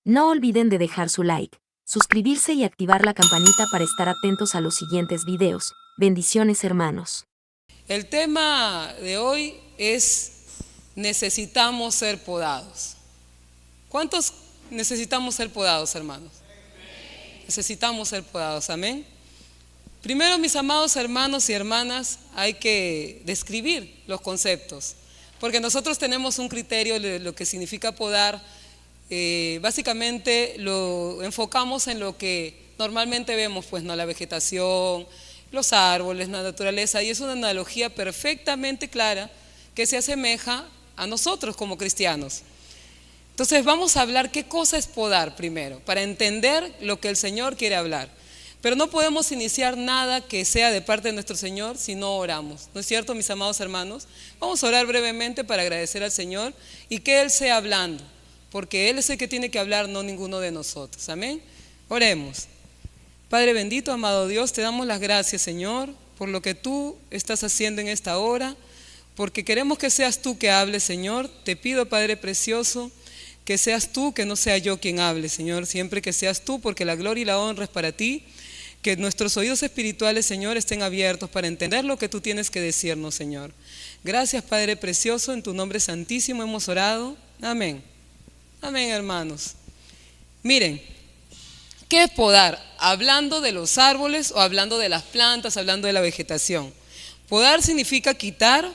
No olviden de dejar su like, suscribirse y activar la campanita para estar atentos a los siguientes videos. Bendiciones, hermanos. El tema de hoy es: necesitamos ser podados. ¿Cuántos necesitamos ser podados, hermanos? Necesitamos ser podados, amén. Primero, mis amados hermanos y hermanas, hay que describir los conceptos, porque nosotros tenemos un criterio de lo que significa podar. Básicamente lo enfocamos en lo que normalmente vemos, pues no, la vegetación, los árboles, la naturaleza, y es una analogía perfectamente clara que se asemeja a nosotros como cristianos. Entonces vamos a hablar qué cosa es podar primero, para entender lo que el Señor quiere hablar. Pero no podemos iniciar nada que sea de parte de nuestro Señor si no oramos, ¿no es cierto, mis amados hermanos? Vamos a orar brevemente para agradecer al Señor y que Él sea hablando, porque Él es el que tiene que hablar, no ninguno de nosotros, amén. Oremos. Padre bendito, amado Dios, te damos las gracias, Señor, por lo que tú estás haciendo en esta hora, porque queremos que seas tú que hables, Señor. Te pido, Padre precioso, que seas tú, que no sea yo quien hable, Señor, siempre que seas tú, porque la gloria y la honra es para ti. Que nuestros oídos espirituales, Señor, estén abiertos para entender lo que tú tienes que decirnos, Señor. Gracias, Padre precioso, en tu nombre santísimo hemos orado. Amén. Amén, hermanos. Miren, ¿qué es podar? Hablando de los árboles o hablando de las plantas, hablando de la vegetación. Podar significa quitar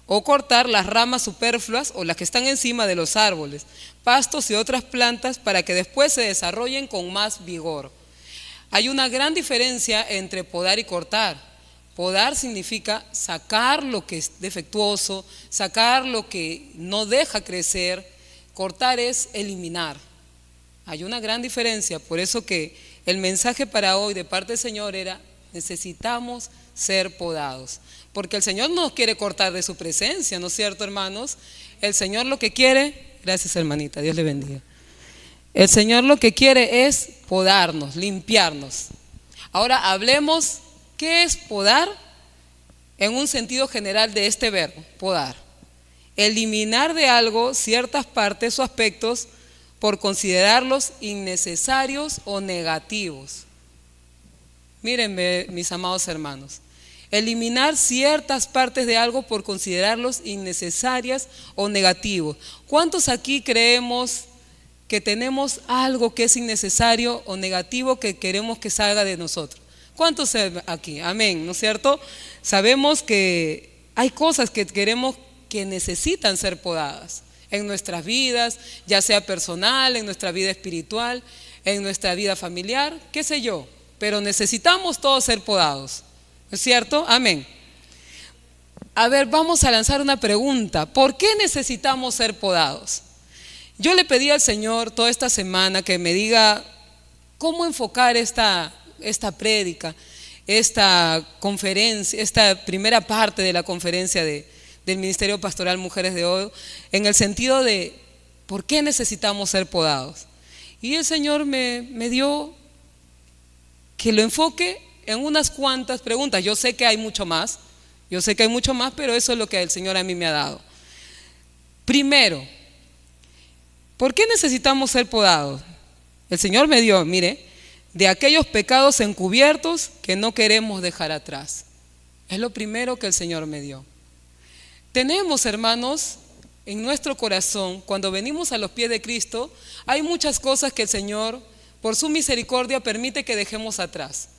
o cortar las ramas superfluas o las que están encima de los árboles, pastos y otras plantas para que después se desarrollen con más vigor. Hay una gran diferencia entre podar y cortar. Podar significa sacar lo que es defectuoso, sacar lo que no deja crecer. Cortar es eliminar. Hay una gran diferencia, por eso que el mensaje para hoy de parte del Señor era: necesitamos ser podados, porque el Señor no nos quiere cortar de su presencia, ¿no es cierto, hermanos? El Señor lo que quiere, gracias hermanita, Dios le bendiga. El Señor lo que quiere es podarnos, limpiarnos. Ahora hablemos, ¿qué es podar? En un sentido general de este verbo, podar. Eliminar de algo ciertas partes o aspectos por considerarlos innecesarios o negativos. Mírenme, mis amados hermanos, eliminar ciertas partes de algo por considerarlos innecesarias o negativos. ¿Cuántos aquí creemos que tenemos algo que es innecesario o negativo que queremos que salga de nosotros? ¿Cuántos aquí? Amén, ¿no es cierto? Sabemos que hay cosas que queremos que necesitan ser podadas en nuestras vidas, ya sea personal, en nuestra vida espiritual, en nuestra vida familiar, qué sé yo, pero necesitamos todos ser podados, ¿no es cierto? Amén. A ver, vamos a lanzar una pregunta: ¿por qué necesitamos ser podados? Yo le pedí al Señor toda esta semana que me diga cómo enfocar esta prédica, esta conferencia, esta primera parte de la conferencia del Ministerio Pastoral Mujeres de Hoy, en el sentido de ¿por qué necesitamos ser podados? Y el Señor me dio que lo enfoque en unas cuantas preguntas. Yo sé que hay mucho más, pero eso es lo que el Señor a mí me ha dado. Primero, ¿por qué necesitamos ser podados? El Señor me dio, mire, de aquellos pecados encubiertos que no queremos dejar atrás. Es lo primero que el Señor me dio. Tenemos, hermanos, en nuestro corazón, cuando venimos a los pies de Cristo, hay muchas cosas que el Señor, por su misericordia, permite que dejemos atrás.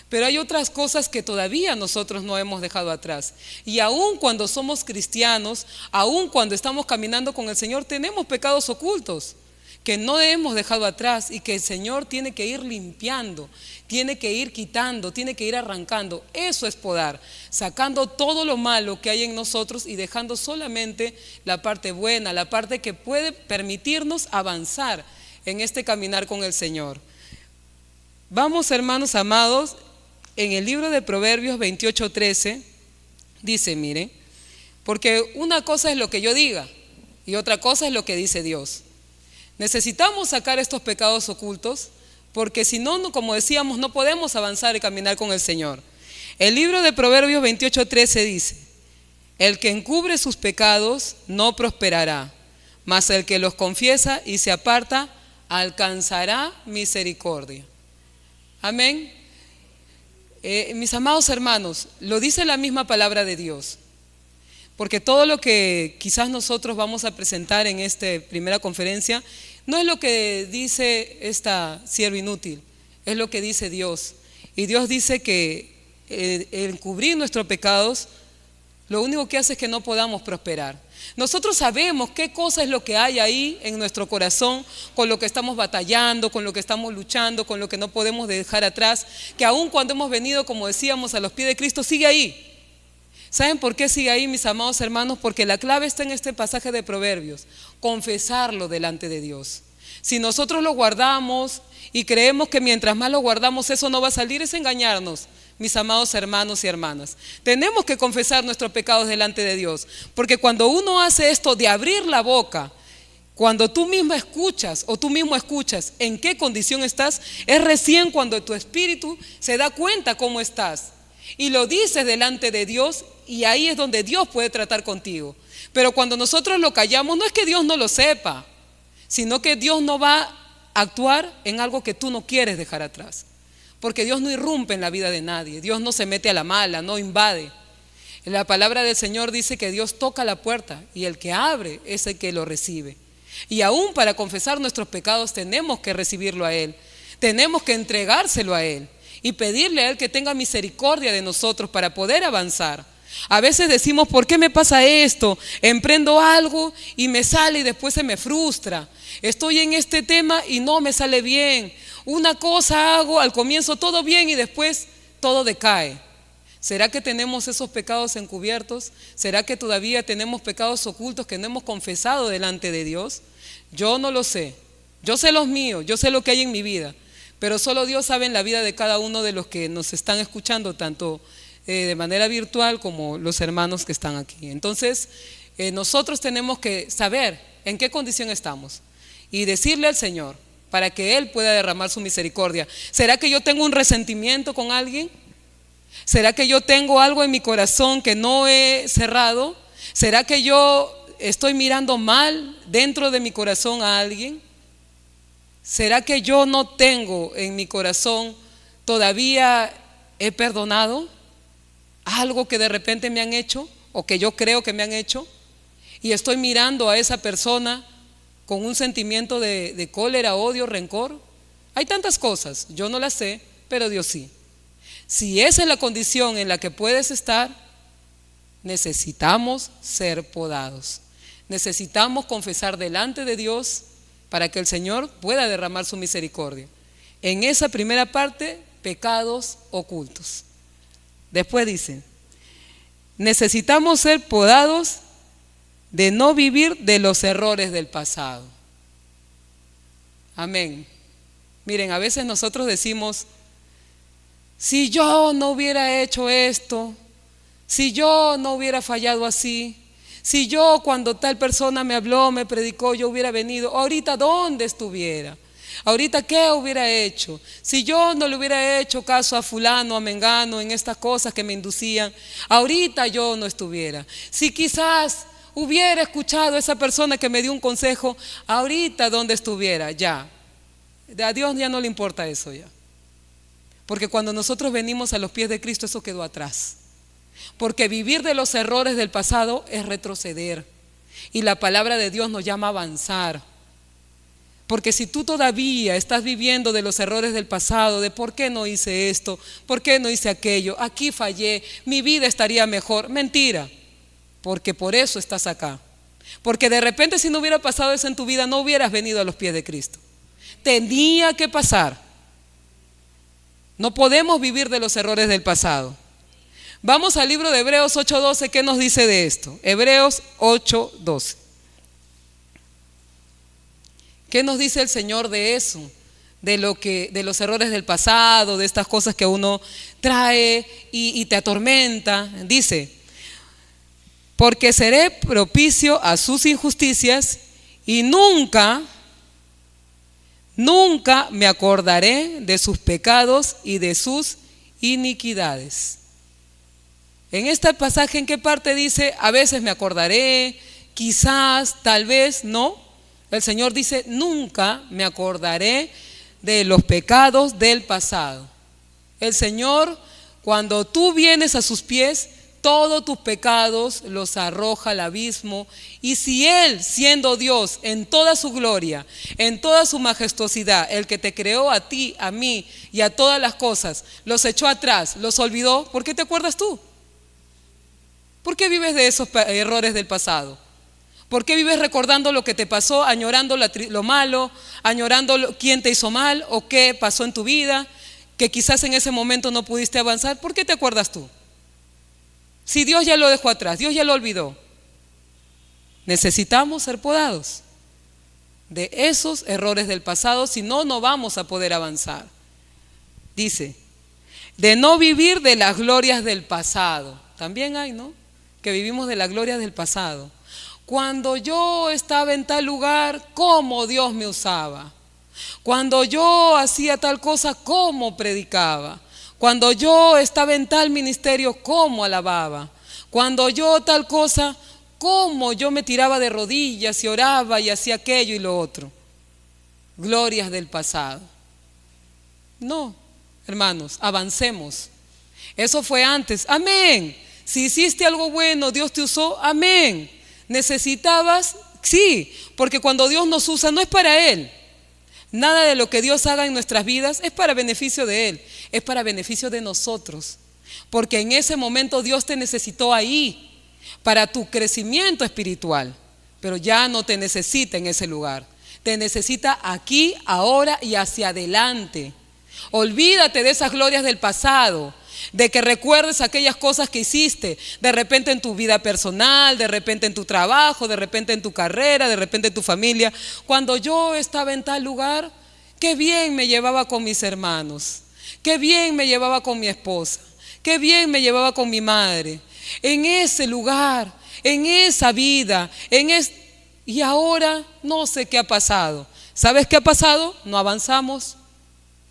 Pero hay otras cosas que todavía nosotros no hemos dejado atrás. Y aun cuando somos cristianos, aun cuando estamos caminando con el Señor, tenemos pecados ocultos que no hemos dejado atrás y que el Señor tiene que ir limpiando, tiene que ir quitando, tiene que ir arrancando. Eso es podar, sacando todo lo malo que hay en nosotros y dejando solamente la parte buena, la parte que puede permitirnos avanzar en este caminar con el Señor. Vamos, hermanos amados, en el libro de Proverbios 28:13 dice, miren, porque una cosa es lo que yo diga y otra cosa es lo que dice Dios. Necesitamos sacar estos pecados ocultos, porque si no, como decíamos, no podemos avanzar y caminar con el Señor. El libro de Proverbios 28:13 dice: el que encubre sus pecados no prosperará, mas el que los confiesa y se aparta alcanzará misericordia. Amén. Mis amados hermanos, lo dice la misma palabra de Dios. Porque todo lo que quizás nosotros vamos a presentar en esta primera conferencia no es lo que dice esta sierva inútil, es lo que dice Dios. Y Dios dice que encubrir nuestros pecados lo único que hace es que no podamos prosperar. Nosotros sabemos qué cosa es lo que hay ahí en nuestro corazón, con lo que estamos batallando, con lo que estamos luchando, con lo que no podemos dejar atrás, que aun cuando hemos venido, como decíamos, a los pies de Cristo, sigue ahí. ¿Saben por qué sigue ahí, mis amados hermanos? Porque la clave está en este pasaje de Proverbios, confesarlo delante de Dios. Si nosotros lo guardamos y creemos que mientras más lo guardamos eso no va a salir, es engañarnos, mis amados hermanos y hermanas. Tenemos que confesar nuestros pecados delante de Dios, porque cuando uno hace esto de abrir la boca, cuando tú misma escuchas o tú mismo escuchas en qué condición estás, es recién cuando tu espíritu se da cuenta cómo estás. Y lo dices delante de Dios y ahí es donde Dios puede tratar contigo. Pero cuando nosotros lo callamos, no es que Dios no lo sepa, sino que Dios no va a actuar en algo que tú no quieres dejar atrás. Porque Dios no irrumpe en la vida de nadie, Dios no se mete a la mala, no invade. La palabra del Señor dice que Dios toca la puerta y el que abre es el que lo recibe. Y aún para confesar nuestros pecados tenemos que recibirlo a Él, tenemos que entregárselo a Él y pedirle a Él que tenga misericordia de nosotros para poder avanzar. A veces decimos, ¿por qué me pasa esto? Emprendo algo y me sale y después se me frustra. Estoy en este tema y no me sale bien. Una cosa hago, al comienzo todo bien y después todo decae. ¿Será que tenemos esos pecados encubiertos? ¿Será que todavía tenemos pecados ocultos que no hemos confesado delante de Dios? Yo no lo sé. Yo sé los míos, yo sé lo que hay en mi vida. Pero solo Dios sabe en la vida de cada uno de los que nos están escuchando, tanto de manera virtual como los hermanos que están aquí. Entonces, nosotros tenemos que saber en qué condición estamos y decirle al Señor para que Él pueda derramar su misericordia. ¿Será que yo tengo un resentimiento con alguien? ¿Será que yo tengo algo en mi corazón que no he cerrado? ¿Será que yo estoy mirando mal dentro de mi corazón a alguien? ¿Será que yo no tengo en mi corazón todavía he perdonado algo que de repente me han hecho o que yo creo que me han hecho? Y estoy mirando a esa persona con un sentimiento de cólera, odio, rencor. Hay tantas cosas, yo no las sé, pero Dios sí. Si esa es la condición en la que puedes estar, necesitamos ser podados. Necesitamos confesar delante de Dios para que el Señor pueda derramar su misericordia. En esa primera parte, pecados ocultos. Después dice, necesitamos ser podados de no vivir de los errores del pasado. Amén. Miren, a veces nosotros decimos, si yo no hubiera hecho esto, si yo no hubiera fallado así, si yo cuando tal persona me habló, me predicó, yo hubiera venido, ahorita ¿dónde estuviera? Ahorita ¿qué hubiera hecho? Si yo no le hubiera hecho caso a fulano, a mengano, en estas cosas que me inducían, ahorita yo no estuviera. Si quizás hubiera escuchado a esa persona que me dio un consejo, ahorita ¿dónde estuviera? Ya. A Dios ya no le importa eso ya. Porque cuando nosotros venimos a los pies de Cristo, eso quedó atrás. Porque vivir de los errores del pasado es retroceder. Y la palabra de Dios nos llama a avanzar. Porque si tú todavía estás viviendo de los errores del pasado, de por qué no hice esto, por qué no hice aquello, aquí fallé, mi vida estaría mejor. Mentira, porque por eso estás acá. Porque de repente si no hubiera pasado eso en tu vida, no hubieras venido a los pies de Cristo. Tenía que pasar. No podemos vivir de los errores del pasado. Vamos al libro de Hebreos 8:12, ¿qué nos dice de esto? Hebreos 8:12. ¿Qué nos dice el Señor de eso? De los errores del pasado, de estas cosas que uno trae y te atormenta. Dice, porque seré propicio a sus injusticias y nunca me acordaré de sus pecados y de sus iniquidades. En este pasaje, ¿en qué parte dice? A veces me acordaré, quizás, tal vez, no. El Señor dice, nunca me acordaré de los pecados del pasado. El Señor, cuando tú vienes a sus pies, todos tus pecados los arroja al abismo. Y si Él, siendo Dios en toda su gloria, en toda su majestuosidad, el que te creó a ti, a mí y a todas las cosas, los echó atrás, los olvidó, ¿por qué te acuerdas tú? ¿Por qué vives de esos errores del pasado? ¿Por qué vives recordando lo que te pasó, añorando lo malo, añorando quién te hizo mal o qué pasó en tu vida, que quizás en ese momento no pudiste avanzar? ¿Por qué te acuerdas tú? Si Dios ya lo dejó atrás, Dios ya lo olvidó. Necesitamos ser podados de esos errores del pasado, si no, no vamos a poder avanzar. Dice, de no vivir de las glorias del pasado. También hay, ¿no? Que vivimos de las glorias del pasado. Cuando yo estaba en tal lugar, cómo Dios me usaba. Cuando yo hacía tal cosa, cómo predicaba. Cuando yo estaba en tal ministerio, cómo alababa. Cuando yo tal cosa, cómo yo me tiraba de rodillas y oraba y hacía aquello y lo otro. Glorias del pasado. No, hermanos, avancemos. Eso fue antes, amén. Si hiciste algo bueno, Dios te usó, amén. Necesitabas, sí, porque cuando Dios nos usa no es para Él. Nada de lo que Dios haga en nuestras vidas es para beneficio de Él, es para beneficio de nosotros. Porque en ese momento Dios te necesitó ahí para tu crecimiento espiritual, pero ya no te necesita en ese lugar. Te necesita aquí, ahora y hacia adelante. Olvídate de esas glorias del pasado, de que recuerdes aquellas cosas que hiciste, de repente en tu vida personal, de repente en tu trabajo, de repente en tu carrera, de repente en tu familia. Cuando yo estaba en tal lugar, qué bien me llevaba con mis hermanos, qué bien me llevaba con mi esposa, qué bien me llevaba con mi madre, en ese lugar, en esa vida, y ahora no sé qué ha pasado. ¿Sabes qué ha pasado? No avanzamos.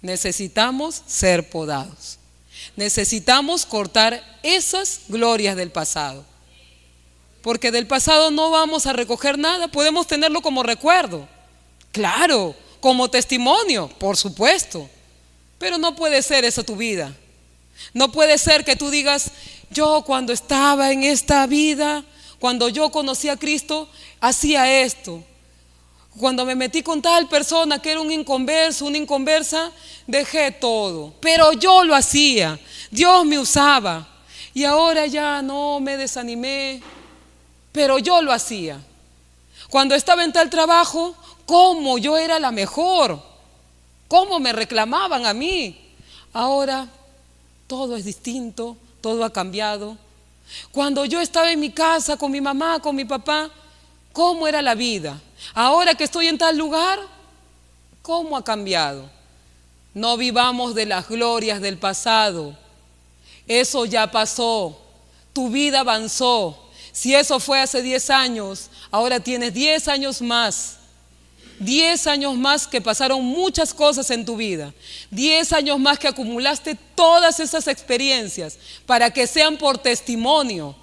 Necesitamos ser podados. Necesitamos cortar esas glorias del pasado, porque del pasado no vamos a recoger nada. Podemos tenerlo como recuerdo, claro, como testimonio, por supuesto, pero no puede ser eso tu vida. No puede ser que tú digas, yo cuando estaba en esta vida, cuando yo conocí a Cristo, hacía esto. Cuando me metí con tal persona que era un inconverso, una inconversa, dejé todo. Pero yo lo hacía, Dios me usaba. Y ahora ya no, me desanimé, pero yo lo hacía. Cuando estaba en tal trabajo, ¿cómo yo era la mejor? ¿Cómo me reclamaban a mí? Ahora todo es distinto, todo ha cambiado. Cuando yo estaba en mi casa con mi mamá, con mi papá, ¿cómo era la vida? Ahora que estoy en tal lugar, ¿cómo ha cambiado? No vivamos de las glorias del pasado. Eso ya pasó. Tu vida avanzó. Si eso fue hace 10 años, ahora tienes 10 años más. 10 años más que pasaron muchas cosas en tu vida. 10 años más que acumulaste todas esas experiencias para que sean por testimonio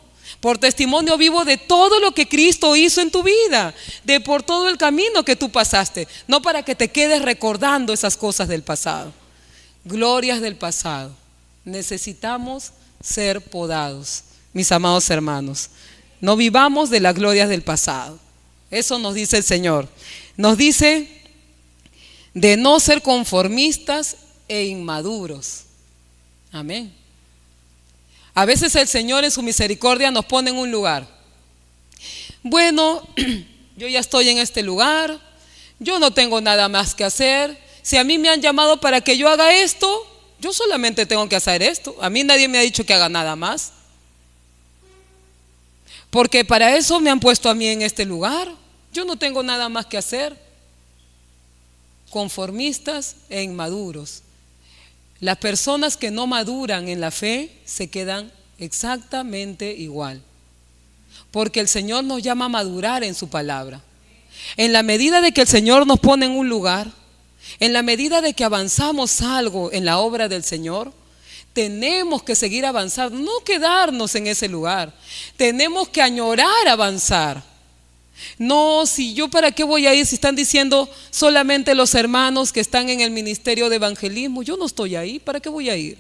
vivo de todo lo que Cristo hizo en tu vida, de por todo el camino que tú pasaste, no para que te quedes recordando esas cosas del pasado. Glorias del pasado. Necesitamos ser podados, mis amados hermanos. No vivamos de las glorias del pasado. Eso nos dice el Señor. Nos dice de no ser conformistas e inmaduros. Amén. A veces el Señor en su misericordia nos pone en un lugar. Bueno, yo ya estoy en este lugar, yo no tengo nada más que hacer. Si a mí me han llamado para que yo haga esto, yo solamente tengo que hacer esto. A mí nadie me ha dicho que haga nada más, porque para eso me han puesto a mí en este lugar. Yo no tengo nada más que hacer. Conformistas e inmaduros. Las personas que no maduran en la fe se quedan exactamente igual, porque el Señor nos llama a madurar en su palabra. En la medida de que el Señor nos pone en un lugar, en la medida de que avanzamos algo en la obra del Señor, tenemos que seguir avanzando, no quedarnos en ese lugar. Tenemos que añorar avanzar. No, si yo para qué voy a ir si están diciendo solamente los hermanos que están en el ministerio de evangelismo. Yo no estoy ahí, ¿para qué voy a ir?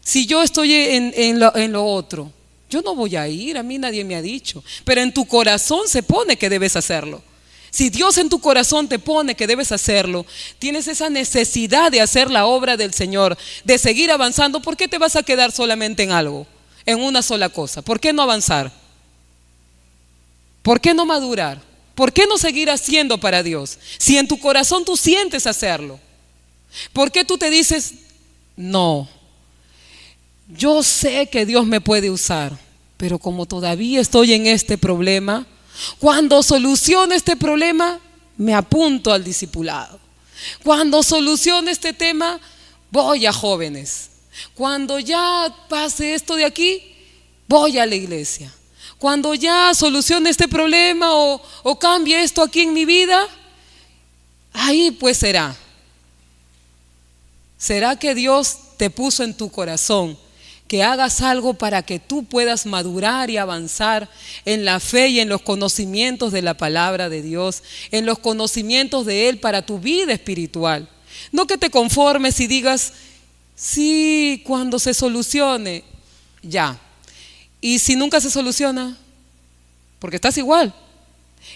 Si yo estoy en lo otro, yo no voy a ir, a mí nadie me ha dicho. Pero en tu corazón se pone que debes hacerlo. Si Dios en tu corazón te pone que debes hacerlo, tienes esa necesidad de hacer la obra del Señor, de seguir avanzando. ¿Por qué te vas a quedar solamente en algo, en una sola cosa? ¿Por qué no avanzar? ¿Por qué no madurar? ¿Por qué no seguir haciendo para Dios? Si en tu corazón tú sientes hacerlo, ¿por qué tú te dices, no, yo sé que Dios me puede usar, pero como todavía estoy en este problema, cuando solucione este problema, me apunto al discipulado? Cuando solucione este tema, voy a jóvenes. Cuando ya pase esto de aquí, voy a la iglesia. Cuando ya solucione este problema o cambie esto aquí en mi vida, ahí pues será. ¿Será que Dios te puso en tu corazón que hagas algo para que tú puedas madurar y avanzar en la fe y en los conocimientos de la palabra de Dios, en los conocimientos de Él para tu vida espiritual? No que te conformes y digas, sí, cuando se solucione, ya. ¿Y si nunca se soluciona? Porque estás igual.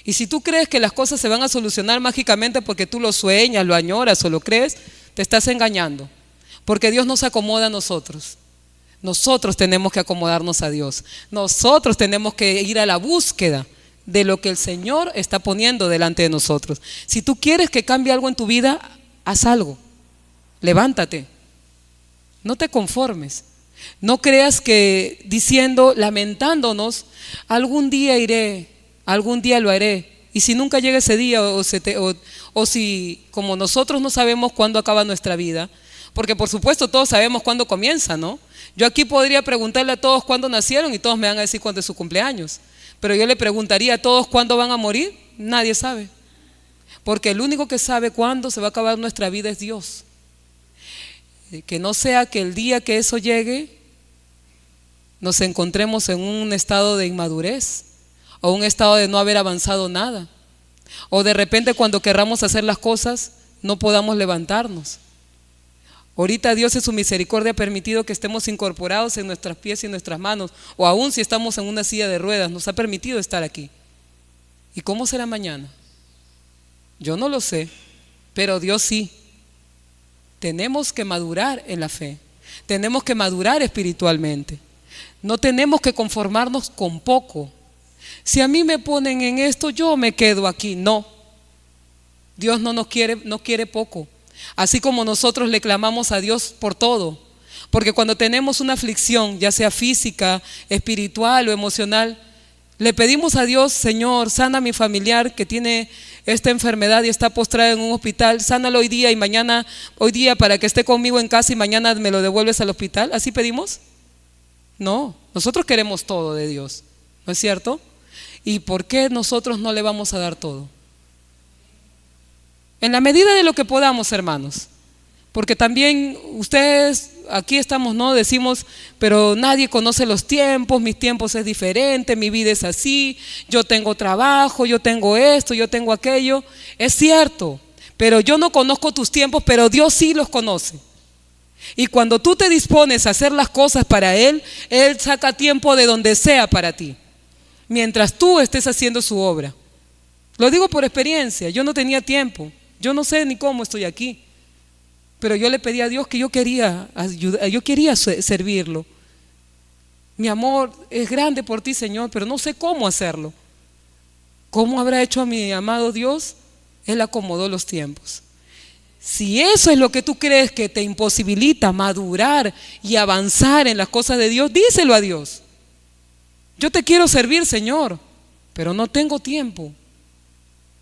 Y si tú crees que las cosas se van a solucionar mágicamente porque tú lo sueñas, lo añoras o lo crees, te estás engañando. Porque Dios no se acomoda a nosotros. Nosotros tenemos que acomodarnos a Dios. Nosotros tenemos que ir a la búsqueda de lo que el Señor está poniendo delante de nosotros. Si tú quieres que cambie algo en tu vida, haz algo. Levántate. No te conformes. No creas que diciendo, lamentándonos, algún día iré, algún día lo haré. Y si nunca llega ese día o si como nosotros no sabemos cuándo acaba nuestra vida, porque por supuesto todos sabemos cuándo comienza, ¿no? Yo aquí podría preguntarle a todos cuándo nacieron y todos me van a decir cuándo es su cumpleaños. Pero yo le preguntaría a todos cuándo van a morir. Nadie sabe. Porque el único que sabe cuándo se va a acabar nuestra vida es Dios. Que no sea que el día que eso llegue nos encontremos en un estado de inmadurez o un estado de no haber avanzado nada. O de repente cuando querramos hacer las cosas no podamos levantarnos. Ahorita Dios en su misericordia ha permitido que estemos incorporados en nuestros pies y en nuestras manos, o aún si estamos en una silla de ruedas, nos ha permitido estar aquí. ¿Y cómo será mañana? Yo no lo sé, pero Dios sí. Tenemos que madurar en la fe, tenemos que madurar espiritualmente, no tenemos que conformarnos con poco. Si a mí me ponen en esto, yo me quedo aquí. No, Dios no quiere poco. Así como nosotros le clamamos a Dios por todo, porque cuando tenemos una aflicción, ya sea física, espiritual o emocional, le pedimos a Dios, Señor, sana a mi familiar que tiene esta enfermedad y está postrada en un hospital, sánalo hoy día y mañana, hoy día para que esté conmigo en casa y mañana me lo devuelves al hospital. ¿Así pedimos? No, nosotros queremos todo de Dios, ¿no es cierto? ¿Y por qué nosotros no le vamos a dar todo? En la medida de lo que podamos, hermanos, porque también ustedes, aquí estamos, ¿no? Decimos, pero nadie conoce los tiempos, mis tiempos es diferente, mi vida es así, yo tengo trabajo, yo tengo esto, yo tengo aquello. Es cierto, pero yo no conozco tus tiempos, pero Dios sí los conoce. Y cuando tú te dispones a hacer las cosas para Él, Él saca tiempo de donde sea para ti, mientras tú estés haciendo su obra. Lo digo por experiencia, yo no tenía tiempo. Yo no sé ni cómo estoy aquí, pero yo le pedí a Dios que yo quería ayudar, yo quería servirlo. Mi amor es grande por ti, Señor, pero no sé cómo hacerlo. ¿Cómo habrá hecho a mi amado Dios? Él acomodó los tiempos. Si eso es lo que tú crees que te imposibilita madurar y avanzar en las cosas de Dios, díselo a Dios. Yo te quiero servir, Señor, pero no tengo tiempo.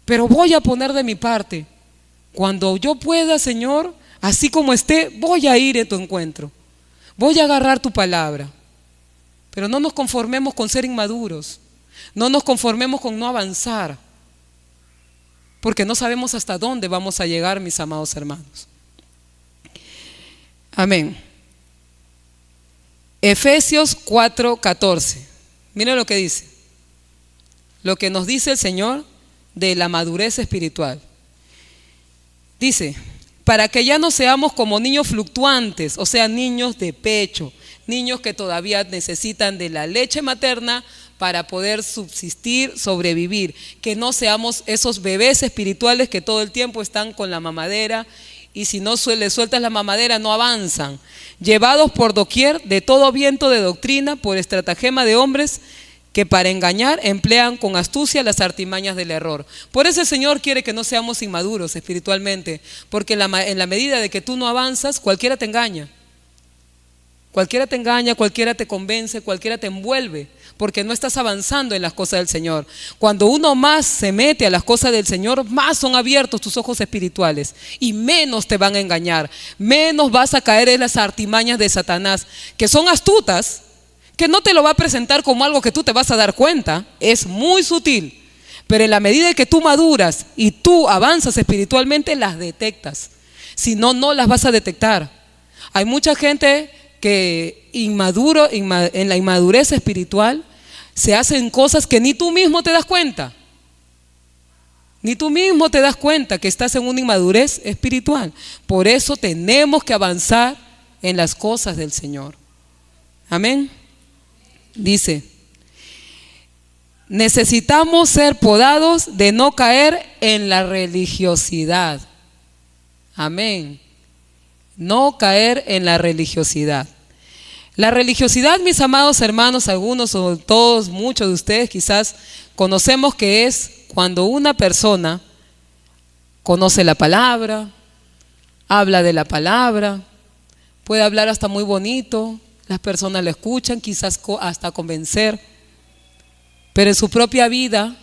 Pero voy a poner de mi parte. Cuando yo pueda, Señor, así como esté, voy a ir a tu encuentro. Voy a agarrar tu palabra. Pero no nos conformemos con ser inmaduros. No nos conformemos con no avanzar. Porque no sabemos hasta dónde vamos a llegar, mis amados hermanos. Amén. Efesios 4:14. Miren lo que dice. lo que nos dice el Señor de la madurez espiritual. Dice, para que ya no seamos como niños fluctuantes, o sea, niños de pecho, niños que todavía necesitan de la leche materna para poder subsistir, sobrevivir, que no seamos esos bebés espirituales que todo el tiempo están con la mamadera y si no les sueltas la mamadera no avanzan, llevados por doquier de todo viento de doctrina, por estratagema de hombres que para engañar emplean con astucia las artimañas del error. Por eso el Señor quiere que no seamos inmaduros espiritualmente, porque en la medida de que tú no avanzas, cualquiera te engaña. Cualquiera te engaña, cualquiera te convence, cualquiera te envuelve, porque no estás avanzando en las cosas del Señor. Cuando uno más se mete a las cosas del Señor, más son abiertos tus ojos espirituales y menos te van a engañar, menos vas a caer en las artimañas de Satanás, que son astutas, que no te lo va a presentar como algo que tú te vas a dar cuenta, es muy sutil, pero en la medida que tú maduras y tú avanzas espiritualmente, las detectas. Si no, no las vas a detectar. Hay mucha gente que en la inmadurez espiritual se hacen cosas que ni tú mismo te das cuenta. Ni tú mismo te das cuenta que estás en una inmadurez espiritual. Por eso tenemos que avanzar en las cosas del Señor. Amén. Dice, necesitamos ser podados de no caer en la religiosidad. Amén. No caer en la religiosidad. La religiosidad, mis amados hermanos, algunos o todos, muchos de ustedes quizás conocemos que es cuando una persona conoce la palabra, habla de la palabra, puede hablar hasta muy bonito, las personas le escuchan, quizás hasta convencer, pero en su propia vida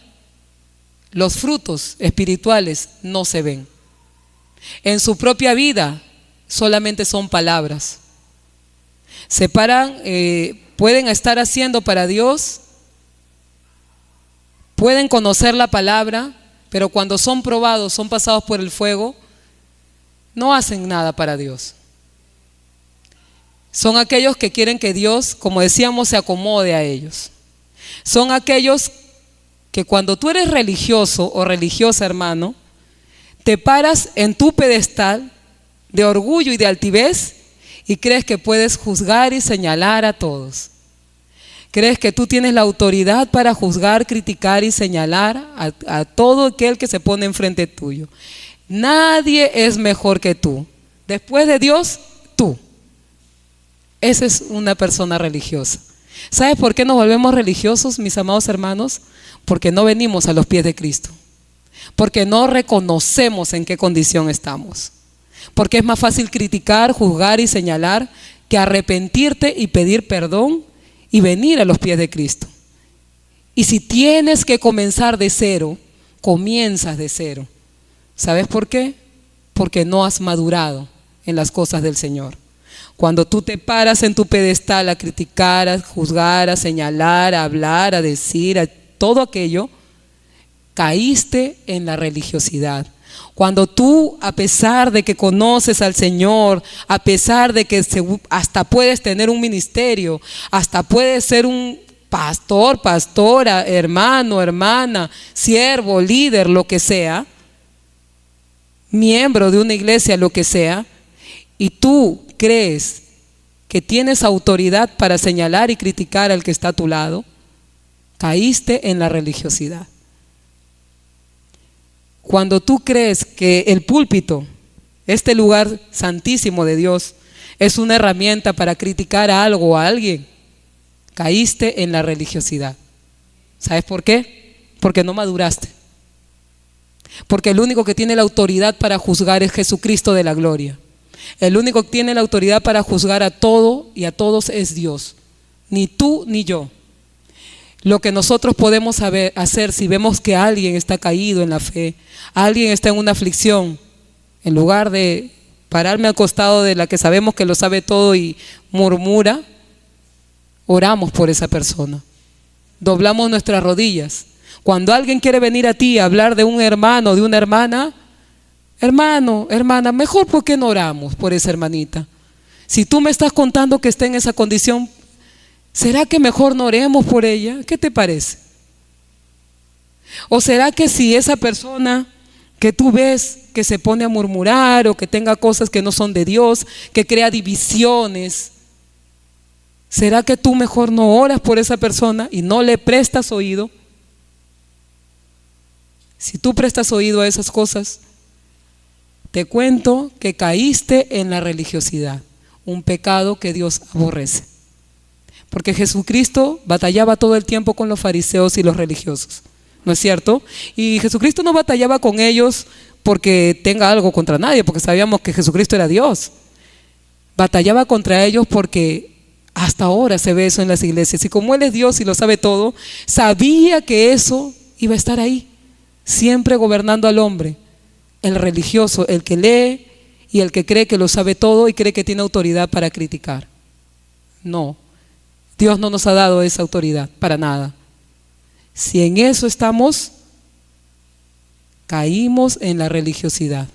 los frutos espirituales no se ven. En su propia vida solamente son palabras. Se paran, pueden estar haciendo para Dios, pueden conocer la palabra, pero cuando son probados, son pasados por el fuego, no hacen nada para Dios. Son aquellos que quieren que Dios, como decíamos, se acomode a ellos. Son aquellos que cuando tú eres religioso o religiosa, hermano, te paras en tu pedestal de orgullo y de altivez y crees que puedes juzgar y señalar a todos. Crees que tú tienes la autoridad para juzgar, criticar y señalar a todo aquel que se pone enfrente tuyo. Nadie es mejor que tú. Después de Dios, tú. Esa es una persona religiosa. ¿Sabes por qué nos volvemos religiosos, mis amados hermanos? Porque no venimos a los pies de Cristo. Porque no reconocemos en qué condición estamos. Porque es más fácil criticar, juzgar y señalar que arrepentirte y pedir perdón y venir a los pies de Cristo. Y si tienes que comenzar de cero, comienzas de cero. ¿Sabes por qué? Porque no has madurado en las cosas del Señor. Cuando tú te paras en tu pedestal a criticar, a juzgar, a señalar, a hablar, a decir, a todo aquello, caíste en la religiosidad. Cuando tú, a pesar de que conoces al Señor, a pesar de que hasta puedes tener un ministerio, hasta puedes ser un pastor, pastora, hermano, hermana, siervo, líder, lo que sea, miembro de una iglesia, lo que sea, y tú crees que tienes autoridad para señalar y criticar al que está a tu lado, caíste en la religiosidad. Cuando tú crees que el púlpito, este lugar santísimo de Dios, es una herramienta para criticar a algo o a alguien, caíste en la religiosidad. ¿Sabes por qué? Porque no maduraste. Porque el único que tiene la autoridad para juzgar es Jesucristo de la gloria. El único que tiene la autoridad para juzgar a todo y a todos es Dios. Ni tú ni yo. Lo que nosotros podemos hacer si vemos que alguien está caído en la fe, alguien está en una aflicción, en lugar de pararme al costado de la que sabemos que lo sabe todo y murmura, oramos por esa persona. Doblamos nuestras rodillas. Cuando alguien quiere venir a ti a hablar de un hermano o de una hermana, hermano, hermana, mejor ¿por qué no oramos por esa hermanita? Si tú me estás contando que está en esa condición, ¿será que mejor no oremos por ella? ¿Qué te parece? ¿O será que si esa persona que tú ves que se pone a murmurar o que tenga cosas que no son de Dios, que crea divisiones, será que tú mejor no oras por esa persona y no le prestas oído? Si tú prestas oído a esas cosas, te cuento que caíste en la religiosidad, un pecado que Dios aborrece. Porque Jesucristo batallaba todo el tiempo con los fariseos y los religiosos, ¿no es cierto? Y Jesucristo no batallaba con ellos porque tenga algo contra nadie, porque sabíamos que Jesucristo era Dios. Batallaba contra ellos porque hasta ahora se ve eso en las iglesias. Y como Él es Dios y lo sabe todo, sabía que eso iba a estar ahí, siempre gobernando al hombre. El religioso, el que lee y el que cree que lo sabe todo y cree que tiene autoridad para criticar. No, Dios no nos ha dado esa autoridad para nada. Si en eso estamos, caímos en la religiosidad.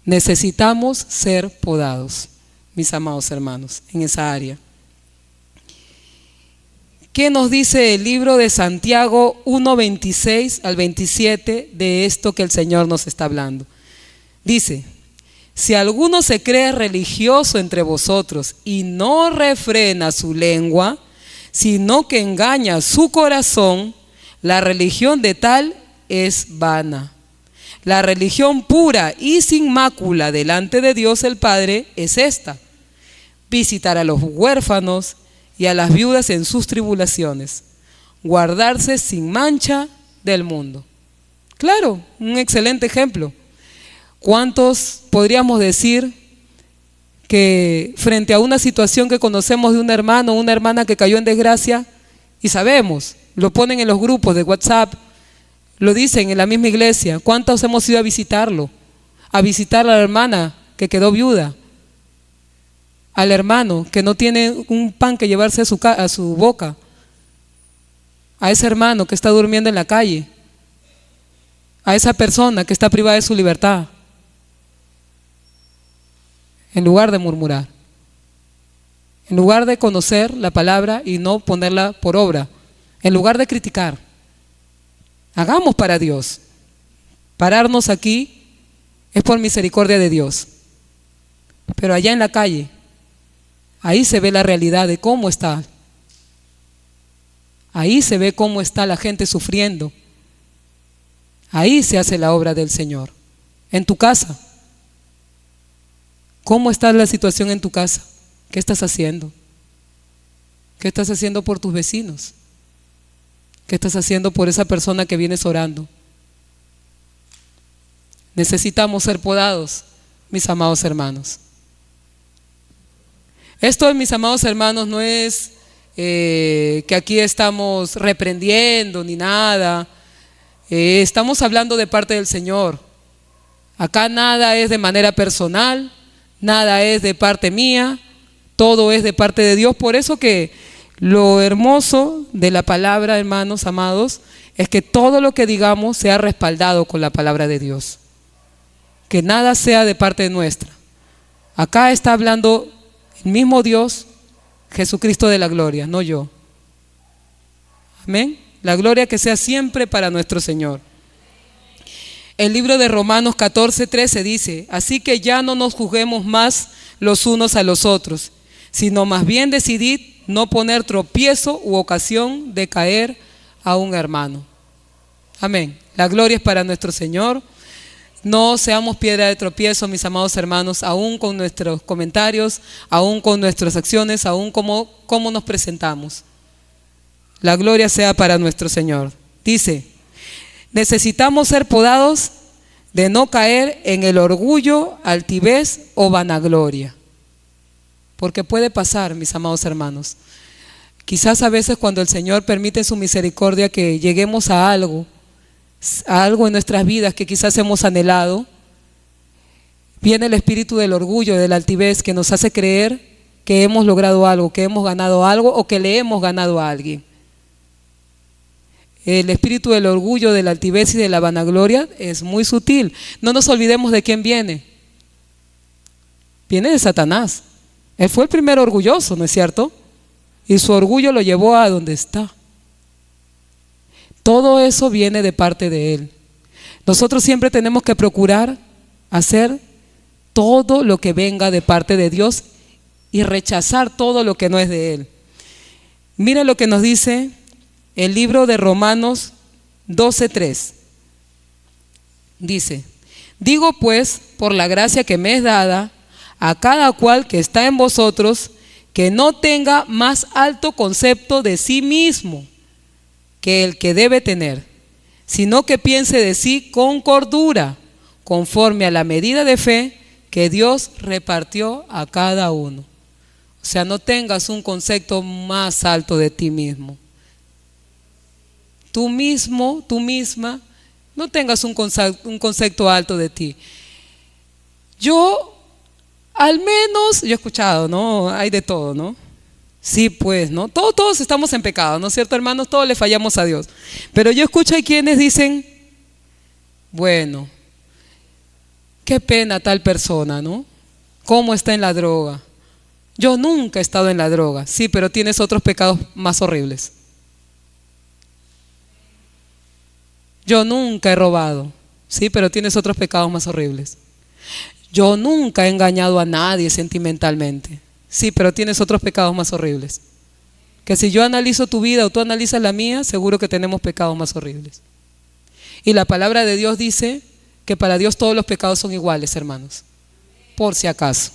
Necesitamos ser podados, mis amados hermanos, en esa área. ¿Qué nos dice el libro de Santiago 1:26 al 27 de esto que el Señor nos está hablando? Dice: si alguno se cree religioso entre vosotros y no refrena su lengua, sino que engaña su corazón, la religión de tal es vana. La religión pura y sin mácula delante de Dios el Padre es esta: visitar a los huérfanos y a las viudas en sus tribulaciones, guardarse sin mancha del mundo. Claro, un excelente ejemplo. ¿Cuántos podríamos decir que frente a una situación que conocemos de un hermano o una hermana que cayó en desgracia, y sabemos, lo ponen en los grupos de WhatsApp, lo dicen en la misma iglesia, cuántos hemos ido a visitarlo, a visitar a la hermana que quedó viuda, al hermano que no tiene un pan que llevarse a su boca, a ese hermano que está durmiendo en la calle, a esa persona que está privada de su libertad, en lugar de murmurar, en lugar de conocer la palabra y no ponerla por obra, en lugar de criticar. Hagamos para Dios. Pararnos aquí es por misericordia de Dios, pero allá en la calle, ahí se ve la realidad de cómo está. Ahí se ve cómo está la gente sufriendo. Ahí se hace la obra del Señor. En tu casa. ¿Cómo está la situación en tu casa? ¿Qué estás haciendo? ¿Qué estás haciendo por tus vecinos? ¿Qué estás haciendo por esa persona que vienes orando? Necesitamos ser podados, mis amados hermanos. Esto, mis amados hermanos, no es que aquí estamos reprendiendo ni nada. Estamos hablando de parte del Señor. Acá nada es de manera personal, nada es de parte mía, todo es de parte de Dios. Por eso que lo hermoso de la palabra, hermanos amados, es que todo lo que digamos sea respaldado con la palabra de Dios. Que nada sea de parte nuestra. Acá está hablando el mismo Dios, Jesucristo de la gloria, no yo. Amén. La gloria que sea siempre para nuestro Señor. El libro de Romanos 14:13 dice: así que ya no nos juzguemos más los unos a los otros, sino más bien decidid no poner tropiezo u ocasión de caer a un hermano. Amén. La gloria es para nuestro Señor. No seamos piedra de tropiezo, mis amados hermanos, aún con nuestros comentarios, aún con nuestras acciones, aún como nos presentamos. La gloria sea para nuestro Señor. Dice: necesitamos ser podados de no caer en el orgullo, altivez o vanagloria. Porque puede pasar, mis amados hermanos. Quizás a veces cuando el Señor permite en su misericordia que lleguemos a algo en nuestras vidas que quizás hemos anhelado, viene el espíritu del orgullo, de la altivez, que nos hace creer que hemos logrado algo, que hemos ganado algo o que le hemos ganado a alguien. El espíritu del orgullo, de la altivez y de la vanagloria es muy sutil. No nos olvidemos de quién viene. Viene de Satanás. Él fue el primer orgulloso, ¿no es cierto? Y su orgullo lo llevó a donde está. Todo eso viene de parte de Él. Nosotros siempre tenemos que procurar hacer todo lo que venga de parte de Dios y rechazar todo lo que no es de Él. Mira lo que nos dice el libro de Romanos 12:3. Dice: digo pues, por la gracia que me es dada, a cada cual que está en vosotros, que no tenga más alto concepto de sí mismo que el que debe tener, sino que piense de sí con cordura, conforme a la medida de fe que Dios repartió a cada uno. O sea, no tengas un concepto más alto de ti mismo. Tú mismo, tú misma, no tengas un concepto alto de ti. Yo, al menos, yo he escuchado, ¿no? Hay de todo, ¿no? Sí, pues, ¿no? Todos estamos en pecado, ¿no es cierto, hermanos? Todos le fallamos a Dios. Pero yo escucho a quienes dicen, bueno, qué pena tal persona, ¿no? ¿Cómo está en la droga? Yo nunca he estado en la droga. Sí, pero tienes otros pecados más horribles. Yo nunca he robado. Sí, pero tienes otros pecados más horribles. Yo nunca he engañado a nadie sentimentalmente. Sí, pero tienes otros pecados más horribles. Que si yo analizo tu vida o tú analizas la mía, seguro que tenemos pecados más horribles. Y la palabra de Dios dice que para Dios todos los pecados son iguales, hermanos. Por si acaso.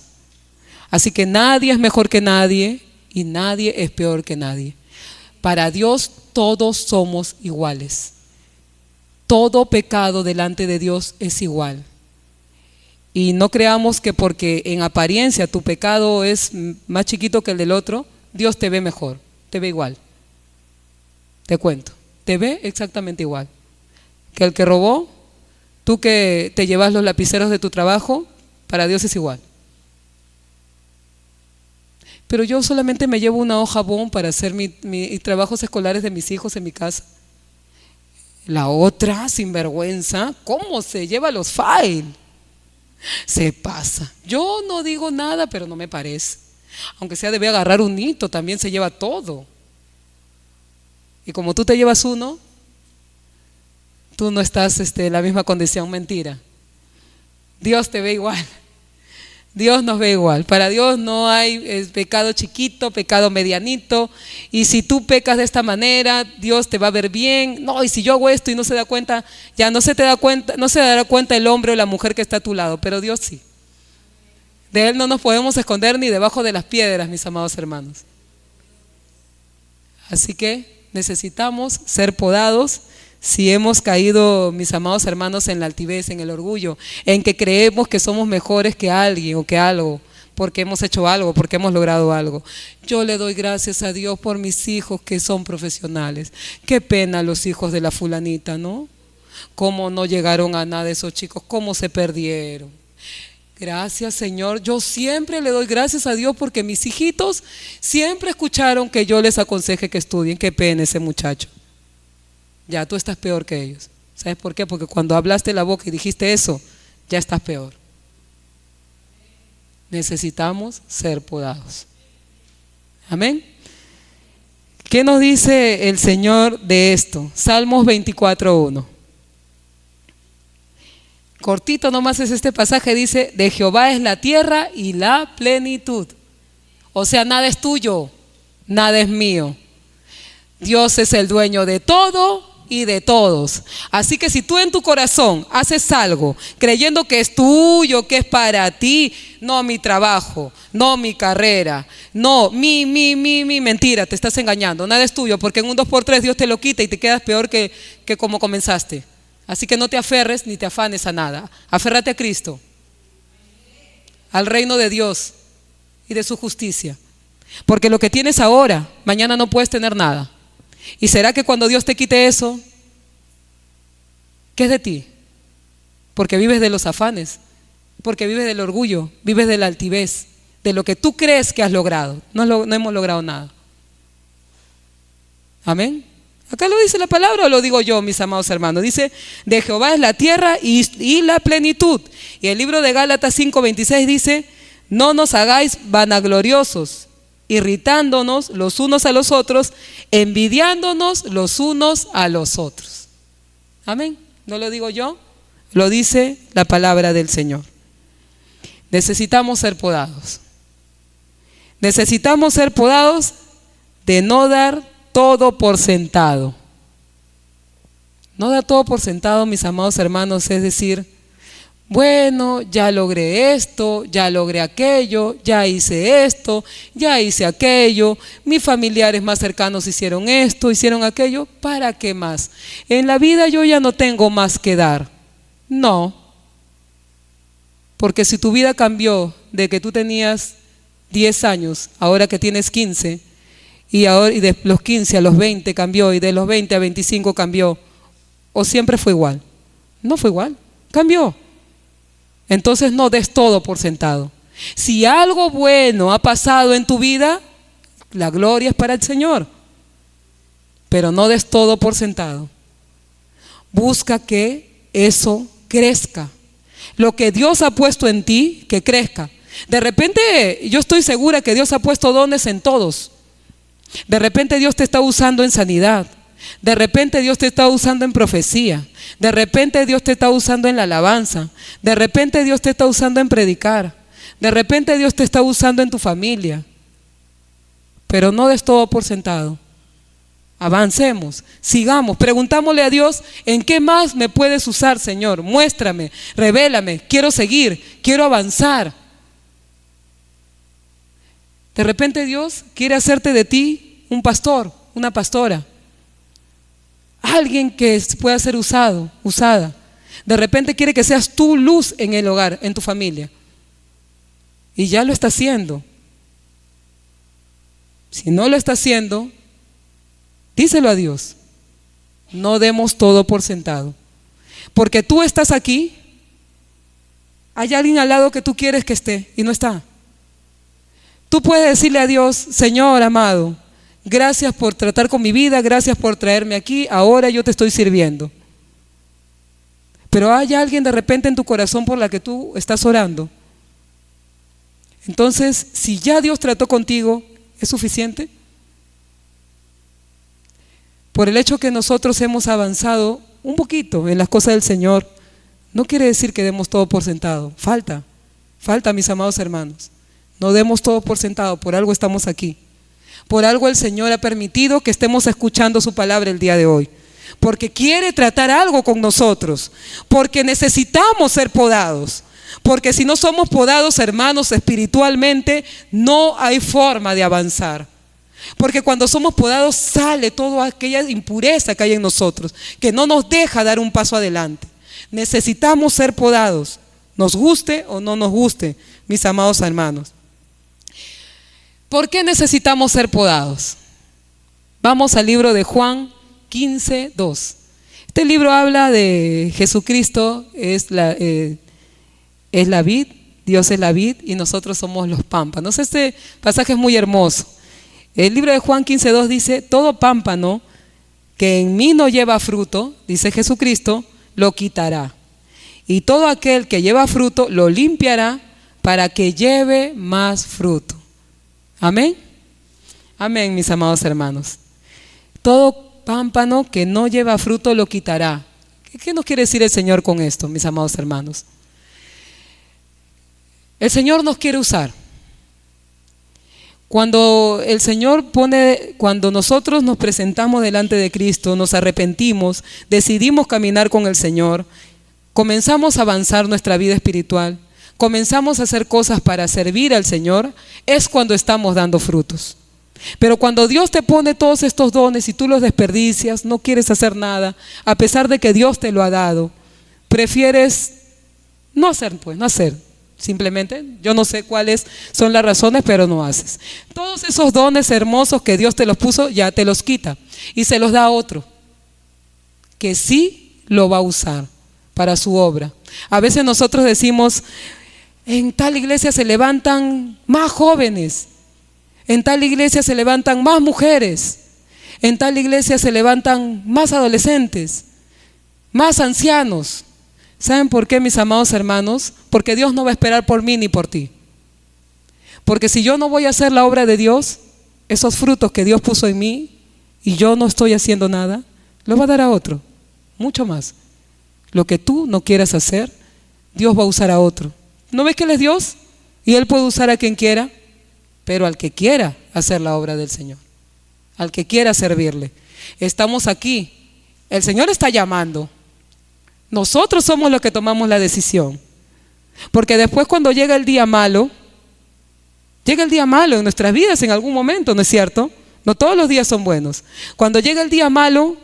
Así que nadie es mejor que nadie y nadie es peor que nadie. Para Dios todos somos iguales. Todo pecado delante de Dios es igual. Y no creamos que porque en apariencia tu pecado es más chiquito que el del otro, Dios te ve mejor, te ve igual. Te cuento, te ve exactamente igual. Que el que robó, tú que te llevas los lapiceros de tu trabajo, para Dios es igual. Pero yo solamente me llevo una hoja bond para hacer mis trabajos escolares de mis hijos en mi casa. La otra, sinvergüenza, ¿cómo se lleva los files? Se pasa. Yo no digo nada, pero no me parece. Aunque sea debe agarrar un hito, también se lleva todo. Y como tú te llevas uno, tú no estás en la misma condición. Mentira. Dios te ve igual. Dios nos ve igual. Para Dios no hay pecado chiquito, pecado medianito. Y si tú pecas de esta manera, Dios te va a ver bien. No, y si yo hago esto y no se da cuenta, ya no se te da cuenta, no se dará cuenta el hombre o la mujer que está a tu lado, pero Dios sí. De Él no nos podemos esconder ni debajo de las piedras, mis amados hermanos. Así que necesitamos ser podados. Si hemos caído, mis amados hermanos, en la altivez, en el orgullo, en que creemos que somos mejores que alguien o que algo, porque hemos hecho algo, porque hemos logrado algo. Yo le doy gracias a Dios por mis hijos que son profesionales. Qué pena los hijos de la fulanita, ¿no? Cómo no llegaron a nada esos chicos, cómo se perdieron. Gracias, Señor. Yo siempre le doy gracias a Dios porque mis hijitos siempre escucharon que yo les aconseje que estudien. Qué pena ese muchacho. Ya, tú estás peor que ellos. ¿Sabes por qué? Porque cuando hablaste la boca y dijiste eso, ya estás peor. Necesitamos ser podados. Amén. ¿Qué nos dice el Señor de esto? Salmos 24:1. Cortito nomás es este pasaje, dice: de Jehová es la tierra y la plenitud. O sea, nada es tuyo, nada es mío. Dios es el dueño de todo y de todos. Así que si tú en tu corazón haces algo creyendo que es tuyo, que es para ti, no mi trabajo, no mi carrera, no mi, mentira, te estás engañando. Nada es tuyo, porque en un 2x3 Dios te lo quita y te quedas peor que como comenzaste. Así que no te aferres ni te afanes a nada. Aférrate a Cristo, al reino de Dios y de su justicia. Porque lo que tienes ahora, mañana no puedes tener nada. ¿Y será que cuando Dios te quite eso, qué es de ti? Porque vives de los afanes, porque vives del orgullo, vives de la altivez, de lo que tú crees que has logrado. No hemos logrado nada. Amén. ¿Acá lo dice la palabra o lo digo yo, mis amados hermanos? Dice: de Jehová es la tierra y la plenitud. Y el libro de Gálatas 5:26 dice: no nos hagáis vanagloriosos, irritándonos los unos a los otros, envidiándonos los unos a los otros. Amén. No lo digo yo, lo dice la palabra del Señor. Necesitamos ser podados. Necesitamos ser podados de no dar todo por sentado. No dar todo por sentado, mis amados hermanos, es decir, bueno, ya logré esto, ya logré aquello, ya hice esto, ya hice aquello, mis familiares más cercanos hicieron esto, hicieron aquello, ¿para qué más? En la vida yo ya no tengo más que dar. No, porque si tu vida cambió de que tú tenías 10 años, ahora que tienes 15, y de los 15 a los 20 cambió, y de los 20 a 25 cambió, ¿o siempre fue igual? No fue igual, cambió. Entonces no des todo por sentado. Si algo bueno ha pasado en tu vida, la gloria es para el Señor. Pero no des todo por sentado. Busca que eso crezca. Lo que Dios ha puesto en ti, que crezca. De repente, yo estoy segura que Dios ha puesto dones en todos. De repente Dios te está usando en sanidad. De repente Dios te está usando en profecía. De repente Dios te está usando en la alabanza. De repente Dios te está usando en predicar. De repente Dios te está usando en tu familia. Pero no des todo por sentado. Avancemos, sigamos, preguntámosle a Dios, ¿en qué más me puedes usar, Señor? Muéstrame, revélame, quiero seguir, quiero avanzar. De repente Dios quiere hacerte de ti un pastor, una pastora. Alguien que pueda ser usada. De repente quiere que seas tú luz en el hogar, en tu familia. Y ya lo está haciendo. Si no lo está haciendo, díselo a Dios. No demos todo por sentado. Porque tú estás aquí, hay alguien al lado que tú quieres que esté y no está. Tú puedes decirle a Dios, Señor amado, gracias por tratar con mi vida, gracias por traerme aquí, ahora yo te estoy sirviendo. Pero hay alguien de repente en tu corazón por la que tú estás orando. Entonces, si ya Dios trató contigo, ¿es suficiente? Por el hecho que nosotros hemos avanzado un poquito en las cosas del Señor, no quiere decir que demos todo por sentado. Falta, mis amados hermanos. No demos todo por sentado, por algo estamos aquí. Por algo el Señor ha permitido que estemos escuchando su palabra el día de hoy. Porque quiere tratar algo con nosotros. Porque necesitamos ser podados. Porque si no somos podados, hermanos, espiritualmente, no hay forma de avanzar. Porque cuando somos podados sale toda aquella impureza que hay en nosotros, que no nos deja dar un paso adelante. Necesitamos ser podados, nos guste o no nos guste, mis amados hermanos. ¿Por qué necesitamos ser podados? Vamos al libro de Juan 15:2. Este libro habla de Jesucristo, es la vid, Dios es la vid y nosotros somos los pámpanos. Este pasaje es muy hermoso. El libro de Juan 15:2 dice, todo pámpano que en mí no lleva fruto, dice Jesucristo, lo quitará. Y todo aquel que lleva fruto lo limpiará para que lleve más fruto. Amén. Amén, mis amados hermanos. Todo pámpano que no lleva fruto lo quitará. ¿Qué nos quiere decir el Señor con esto, mis amados hermanos? El Señor nos quiere usar. Cuando el Señor cuando nosotros nos presentamos delante de Cristo, nos arrepentimos, decidimos caminar con el Señor, comenzamos a avanzar nuestra vida espiritual, comenzamos a hacer cosas para servir al Señor, es cuando estamos dando frutos. Pero cuando Dios te pone todos estos dones y tú los desperdicias, no quieres hacer nada, a pesar de que Dios te lo ha dado, prefieres no hacer, no hacer. Simplemente, yo no sé cuáles son las razones, pero no haces. Todos esos dones hermosos que Dios te los puso, ya te los quita y se los da a otro que sí lo va a usar para su obra. A veces nosotros decimos, en tal iglesia se levantan más jóvenes, en tal iglesia se levantan más mujeres, en tal iglesia se levantan más adolescentes, más ancianos. ¿Saben por qué, mis amados hermanos? Porque Dios no va a esperar por mí ni por ti. Porque si yo no voy a hacer la obra de Dios, esos frutos que Dios puso en mí y yo no estoy haciendo nada, lo va a dar a otro, mucho más. Lo que tú no quieras hacer, Dios va a usar a otro. ¿No ves que Él es Dios? Y Él puede usar a quien quiera, pero al que quiera hacer la obra del Señor, al que quiera servirle. Estamos aquí, el Señor está llamando. Nosotros somos los que tomamos la decisión. Porque después, cuando llega el día malo en nuestras vidas en algún momento, ¿no es cierto? No todos los días son buenos. Cuando llega el día malo,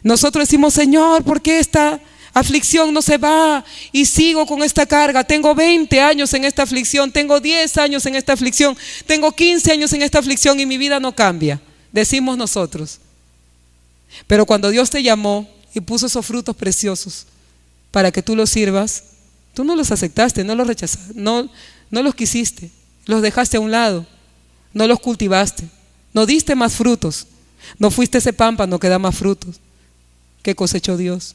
nosotros decimos: Señor, ¿por qué esta aflicción no se va? Y sigo con esta carga. Tengo 20 años en esta aflicción, tengo 10 años en esta aflicción, tengo 15 años en esta aflicción y mi vida no cambia. Decimos nosotros. Pero cuando Dios te llamó y puso esos frutos preciosos para que tú los sirvas, tú no los aceptaste, no los rechazaste, no los quisiste, los dejaste a un lado, no los cultivaste, no diste más frutos, no fuiste ese pámpano que da más frutos que cosechó Dios.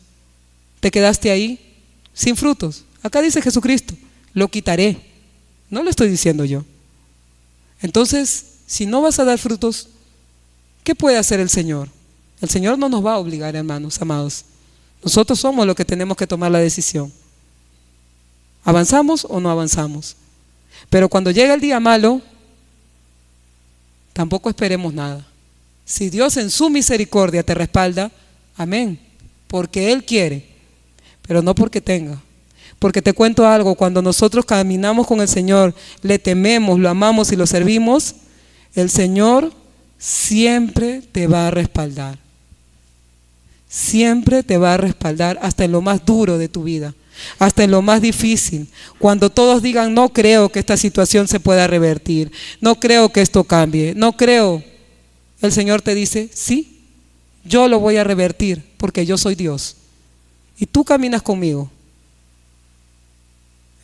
Te quedaste ahí sin frutos. Acá dice Jesucristo: lo quitaré. No lo estoy diciendo yo. Entonces, si no vas a dar frutos, ¿qué puede hacer el Señor? El Señor no nos va a obligar, hermanos amados. Nosotros somos los que tenemos que tomar la decisión. ¿Avanzamos o no avanzamos? Pero cuando llega el día malo, tampoco esperemos nada. Si Dios en su misericordia te respalda, amén, porque Él quiere, pero no porque tenga. Porque te cuento algo: cuando nosotros caminamos con el Señor, le tememos, lo amamos y lo servimos, el Señor siempre te va a respaldar. Siempre te va a respaldar hasta en lo más duro de tu vida, hasta en lo más difícil. Cuando todos digan: no creo que esta situación se pueda revertir, no creo que esto cambie, no creo, el Señor te dice: sí, yo lo voy a revertir porque yo soy Dios y tú caminas conmigo.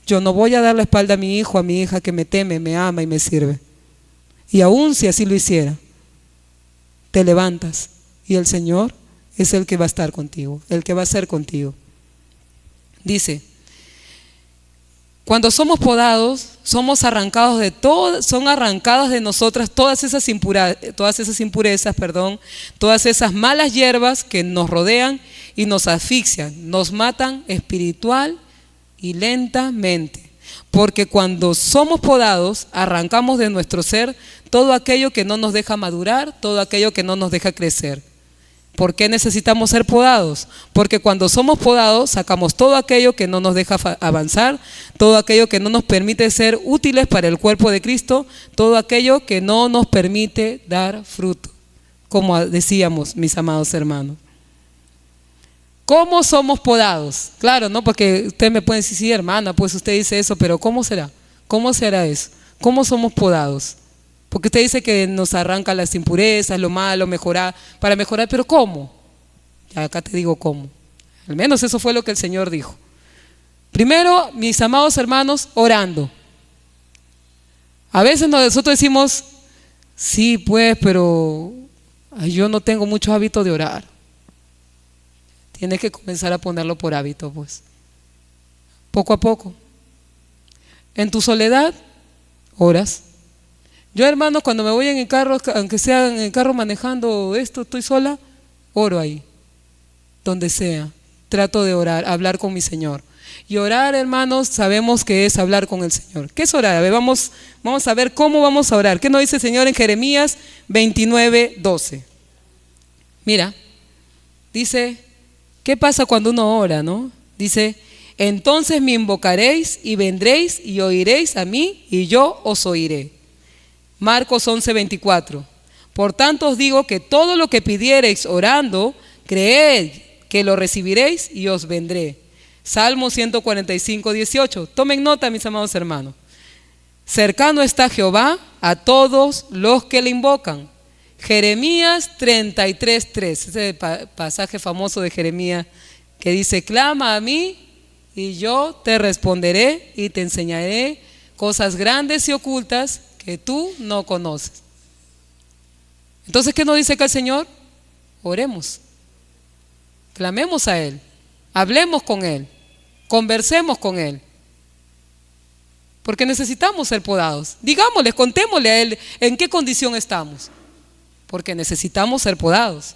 Yo no voy a dar la espalda a mi hijo, a mi hija que me teme, me ama y me sirve. Y aún si así lo hiciera, te levantas y el Señor es el que va a estar contigo, el que va a ser contigo. Dice: cuando somos podados, somos arrancados de todo, son arrancadas de nosotras todas esas impurezas, todas esas malas hierbas que nos rodean y nos asfixian, nos matan espiritual y lentamente. Porque cuando somos podados, arrancamos de nuestro ser todo aquello que no nos deja madurar, todo aquello que no nos deja crecer. ¿Por qué necesitamos ser podados? Porque cuando somos podados sacamos todo aquello que no nos deja avanzar, todo aquello que no nos permite ser útiles para el cuerpo de Cristo, todo aquello que no nos permite dar fruto, como decíamos, mis amados hermanos. ¿Cómo somos podados? Claro, ¿no? Porque ustedes me pueden decir: sí, hermana, pues usted dice eso, pero ¿cómo será? ¿Cómo se hará eso? ¿Cómo somos podados? Porque usted dice que nos arranca las impurezas, lo malo, para mejorar, pero ¿cómo? Ya acá te digo cómo. Al menos eso fue lo que el Señor dijo. Primero, mis amados hermanos, orando. A veces nosotros decimos: sí, pues, pero yo no tengo mucho hábito de orar. Tienes que comenzar a ponerlo por hábito, pues. Poco a poco. En tu soledad, oras. Yo, hermanos, cuando me voy en el carro, aunque sea en el carro manejando esto, estoy sola, oro ahí, donde sea. Trato de orar, hablar con mi Señor. Y orar, hermanos, sabemos que es hablar con el Señor. ¿Qué es orar? A ver, vamos a ver cómo vamos a orar. ¿Qué nos dice el Señor en Jeremías 29:12? Mira, dice: ¿qué pasa cuando uno ora, no? Dice: entonces me invocaréis y vendréis y oiréis a mí y yo os oiré. Marcos 11:24. Por tanto os digo que todo lo que pidiereis orando, creed que lo recibiréis y os vendré. Salmo 145:18. Tomen nota, mis amados hermanos. Cercano está Jehová a todos los que le invocan. Jeremías 33:3. Ese pasaje famoso de Jeremías que dice: clama a mí y yo te responderé y te enseñaré cosas grandes y ocultas que tú no conoces. Entonces, ¿qué nos dice acá el Señor? Oremos, clamemos a Él, hablemos con Él, conversemos con Él. porque necesitamos ser podados. Digámosle, contémosle a Él en qué condición estamos, porque necesitamos ser podados.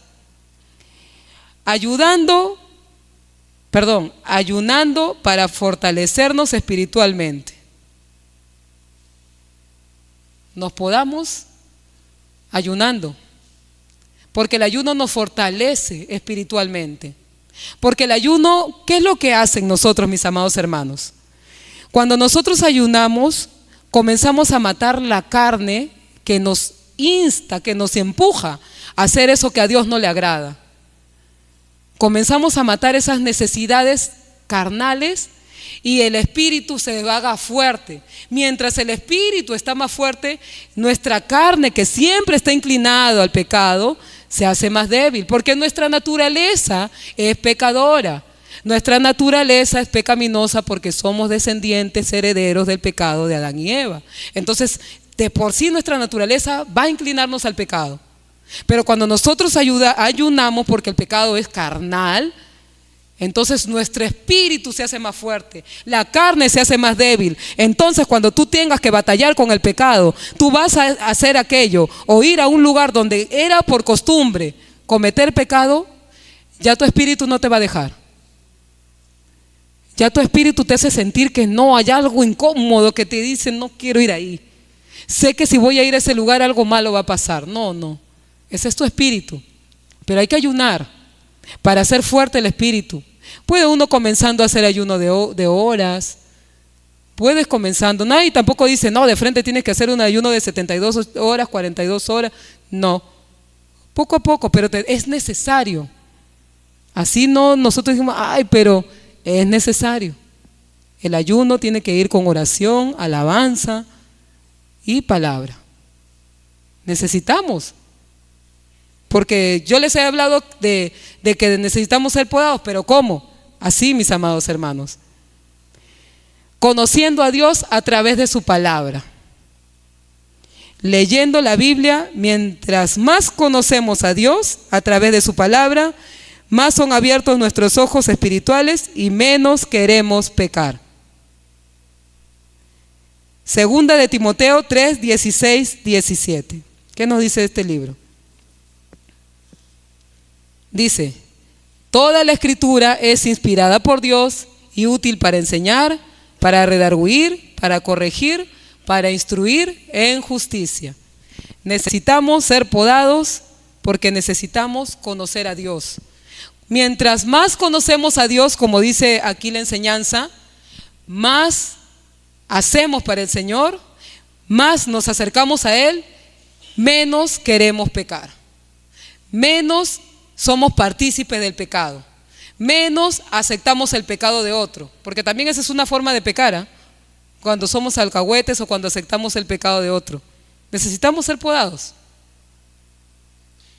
Ayunando para fortalecernos espiritualmente. Nos podamos ayunando, porque el ayuno nos fortalece espiritualmente. Porque el ayuno, ¿qué es lo que hace en nosotros, mis amados hermanos? Cuando nosotros ayunamos, comenzamos a matar la carne que nos insta, que nos empuja a hacer eso que a Dios no le agrada. Comenzamos a matar esas necesidades carnales y el espíritu se haga fuerte. Mientras el espíritu está más fuerte, nuestra carne, que siempre está inclinada al pecado, se hace más débil, porque nuestra naturaleza es pecadora. Nuestra naturaleza es pecaminosa porque somos descendientes, herederos del pecado de Adán y Eva. Entonces, de por sí nuestra naturaleza va a inclinarnos al pecado. Pero cuando nosotros ayunamos, porque el pecado es carnal, entonces nuestro espíritu se hace más fuerte, la carne se hace más débil. Entonces cuando tú tengas que batallar con el pecado, tú vas a hacer aquello o ir a un lugar donde era por costumbre cometer pecado, ya tu espíritu no te va a dejar. Ya tu espíritu te hace sentir que no, hay algo incómodo que te dice no quiero ir ahí. Sé que si voy a ir a ese lugar algo malo va a pasar. No, ese es tu espíritu. Pero hay que ayunar para hacer fuerte el espíritu. Puede uno comenzando a hacer ayuno de horas. Puedes comenzando. Nadie tampoco dice, no, de frente tienes que hacer un ayuno de 72 horas, 42 horas. No. Poco a poco, pero es necesario. Así no, nosotros decimos, pero es necesario. El ayuno tiene que ir con oración, alabanza y palabra. Necesitamos. Porque yo les he hablado de que necesitamos ser podados, pero ¿cómo? Así, mis amados hermanos. Conociendo a Dios a través de su palabra. Leyendo la Biblia, mientras más conocemos a Dios a través de su palabra, más son abiertos nuestros ojos espirituales y menos queremos pecar. Segunda de Timoteo 3, 16, 17. ¿Qué nos dice este libro? Dice, toda la escritura es inspirada por Dios y útil para enseñar, para redarguir, para corregir, para instruir en justicia. Necesitamos ser podados porque necesitamos conocer a Dios. Mientras más conocemos a Dios, como dice aquí la enseñanza, más hacemos para el Señor, más nos acercamos a Él, menos queremos pecar, menos somos partícipes del pecado, menos aceptamos el pecado de otro, porque también esa es una forma de pecar, cuando somos alcahuetes o cuando aceptamos el pecado de otro. Necesitamos ser podados.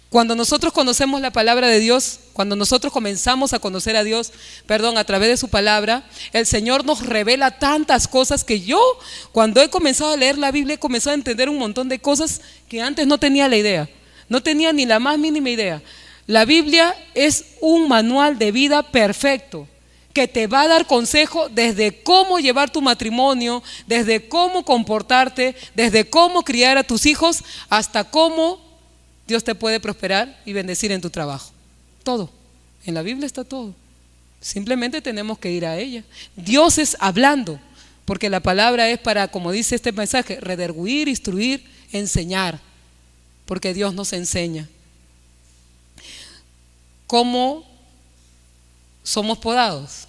Cuando nosotros conocemos la palabra de Dios, cuando nosotros comenzamos a conocer a Dios, a través de su palabra, el Señor nos revela tantas cosas que yo, cuando he comenzado a leer la Biblia, he comenzado a entender un montón de cosas que antes no tenía la idea, no tenía ni la más mínima idea. La Biblia es un manual de vida perfecto que te va a dar consejo desde cómo llevar tu matrimonio, desde cómo comportarte, desde cómo criar a tus hijos, hasta cómo Dios te puede prosperar y bendecir en tu trabajo. Todo. En la Biblia está todo. Simplemente tenemos que ir a ella. Dios es hablando, porque la palabra es para, como dice este mensaje, redarguir, instruir, enseñar, porque Dios nos enseña. ¿Cómo somos podados?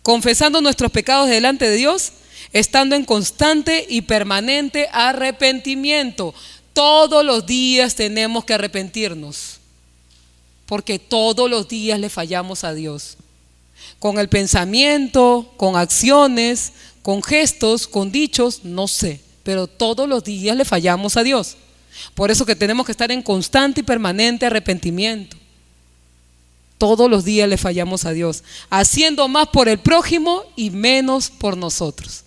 Confesando nuestros pecados delante de Dios, estando en constante y permanente arrepentimiento. Todos los días tenemos que arrepentirnos, porque todos los días le fallamos a Dios. Con el pensamiento, con acciones, con gestos, con dichos, no sé, pero todos los días le fallamos a Dios. Por eso que tenemos que estar en constante y permanente arrepentimiento. Todos los días le fallamos a Dios, haciendo más por el prójimo y menos por nosotros.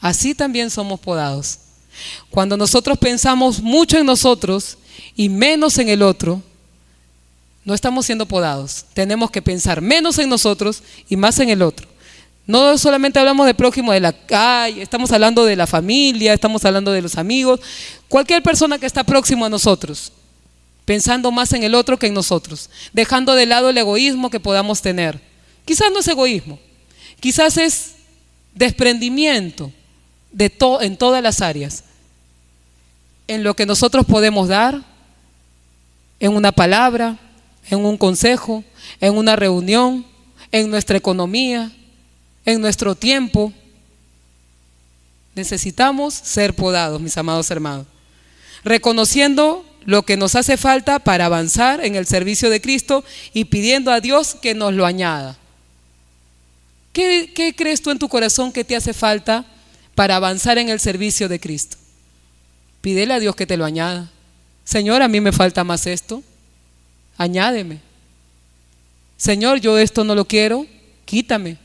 Así también somos podados. Cuando nosotros pensamos mucho en nosotros y menos en el otro, no estamos siendo podados. Tenemos que pensar menos en nosotros y más en el otro. No solamente hablamos del prójimo de la calle, estamos hablando de la familia, estamos hablando de los amigos, cualquier persona que está próximo a nosotros, pensando más en el otro que en nosotros, dejando de lado el egoísmo que podamos tener. Quizás no es egoísmo, quizás es desprendimiento en todas las áreas, en lo que nosotros podemos dar, en una palabra, en un consejo, en una reunión, en nuestra economía, en nuestro tiempo. Necesitamos ser podados, mis amados hermanos, reconociendo lo que nos hace falta para avanzar en el servicio de Cristo y pidiendo a Dios que nos lo añada. ¿Qué crees tú en tu corazón que te hace falta para avanzar en el servicio de Cristo? Pídele a Dios que te lo añada. Señor, a mí me falta más esto, añádeme. Señor, yo esto no lo quiero, quítame.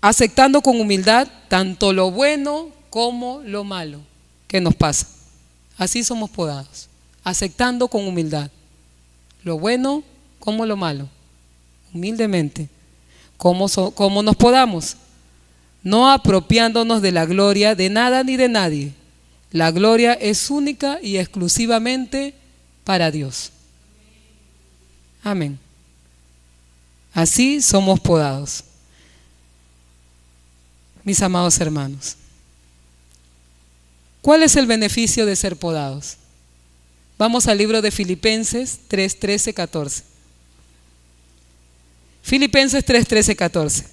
Aceptando con humildad tanto lo bueno como lo malo que nos pasa. Así somos podados, aceptando con humildad lo bueno como lo malo, humildemente. ¿Cómo nos podamos? No apropiándonos de la gloria de nada ni de nadie. La gloria es única y exclusivamente para Dios. Amén. Así somos podados. Mis amados hermanos, ¿cuál es el beneficio de ser podados? Vamos al libro de Filipenses 3, 13, 14. Filipenses 3, 13, 14.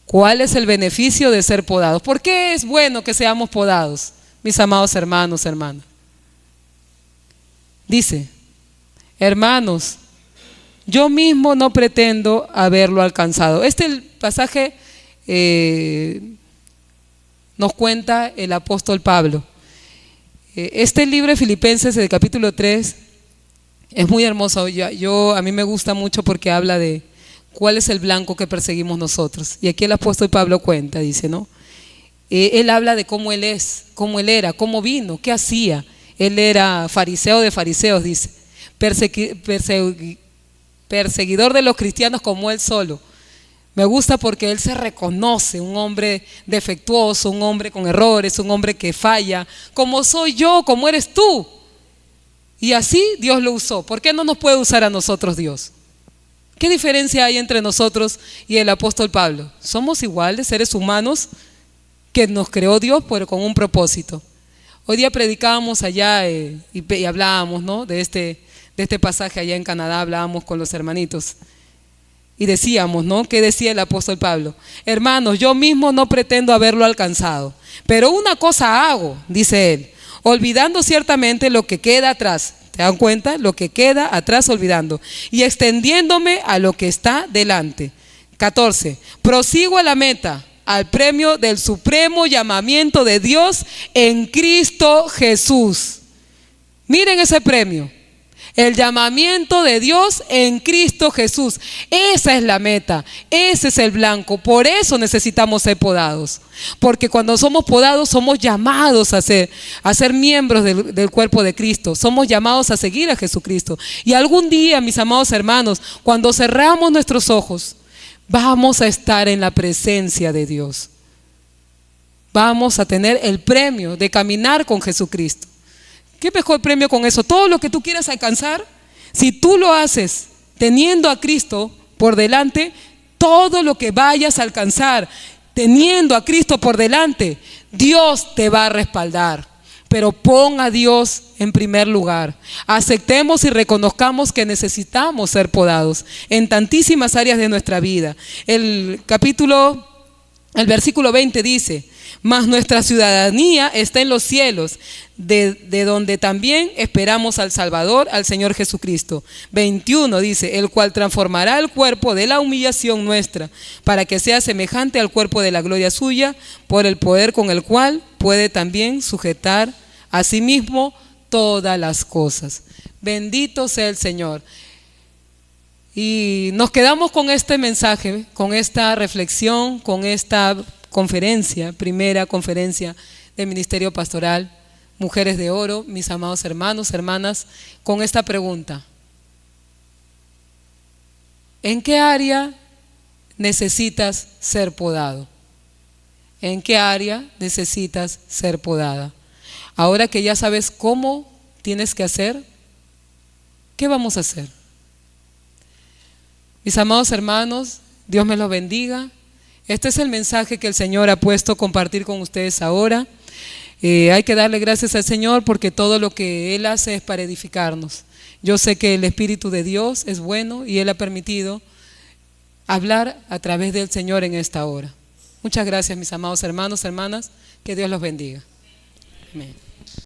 ¿Cuál es el beneficio de ser podados? ¿Por qué es bueno que seamos podados, mis amados hermanos, hermanas? Dice: hermanos, yo mismo no pretendo haberlo alcanzado. El pasaje nos cuenta el apóstol Pablo. Este libro de Filipenses, del capítulo 3, es muy hermoso. A mí me gusta mucho porque habla de cuál es el blanco que perseguimos nosotros. Y aquí el apóstol Pablo cuenta, dice, ¿no? Él habla de cómo él es, cómo él era, cómo vino, qué hacía. Él era fariseo de fariseos, dice, perseguidor de los cristianos como él solo. Me gusta porque él se reconoce un hombre defectuoso, un hombre con errores, un hombre que falla, como soy yo, como eres tú. Y así Dios lo usó. ¿Por qué no nos puede usar a nosotros Dios? ¿Qué diferencia hay entre nosotros y el apóstol Pablo? Somos iguales, seres humanos que nos creó Dios, pero con un propósito. Hoy día predicábamos allá y hablábamos, ¿no?, de este pasaje allá en Canadá. Hablábamos con los hermanitos y decíamos, ¿no?, ¿qué decía el apóstol Pablo? Hermanos, yo mismo no pretendo haberlo alcanzado, pero una cosa hago, dice él, olvidando ciertamente lo que queda atrás. ¿Te dan cuenta? Lo que queda atrás olvidando. Y extendiéndome a lo que está delante. 14. Prosigo a la meta, al premio del supremo llamamiento de Dios en Cristo Jesús. Miren ese premio. El llamamiento de Dios en Cristo Jesús. Esa es la meta, ese es el blanco. Por eso necesitamos ser podados. Porque cuando somos podados somos llamados a ser miembros del cuerpo de Cristo. Somos llamados a seguir a Jesucristo. Y algún día, mis amados hermanos, cuando cerramos nuestros ojos, vamos a estar en la presencia de Dios. Vamos a tener el premio de caminar con Jesucristo. ¿Qué mejor premio con eso? Todo lo que tú quieras alcanzar, si tú lo haces teniendo a Cristo por delante, todo lo que vayas a alcanzar teniendo a Cristo por delante, Dios te va a respaldar. Pero pon a Dios en primer lugar. Aceptemos y reconozcamos que necesitamos ser podados en tantísimas áreas de nuestra vida. El versículo 20 dice: mas nuestra ciudadanía está en los cielos, de donde también esperamos al Salvador, al Señor Jesucristo. 21 dice: el cual transformará el cuerpo de la humillación nuestra, para que sea semejante al cuerpo de la gloria suya, por el poder con el cual puede también sujetar a sí mismo todas las cosas. Bendito sea el Señor. Y nos quedamos con este mensaje, con esta reflexión, con esta conferencia, primera conferencia del Ministerio Pastoral Mujeres de Oro, mis amados hermanos, hermanas, con esta pregunta: ¿en qué área necesitas ser podado? ¿En qué área necesitas ser podada? Ahora que ya sabes cómo tienes que hacer, ¿qué vamos a hacer? Mis amados hermanos, Dios me los bendiga. Este es el mensaje que el Señor ha puesto a compartir con ustedes ahora. Hay que darle gracias al Señor porque todo lo que Él hace es para edificarnos. Yo sé que el Espíritu de Dios es bueno y Él ha permitido hablar a través del Señor en esta hora. Muchas gracias, mis amados hermanos, hermanas. Que Dios los bendiga. Amén.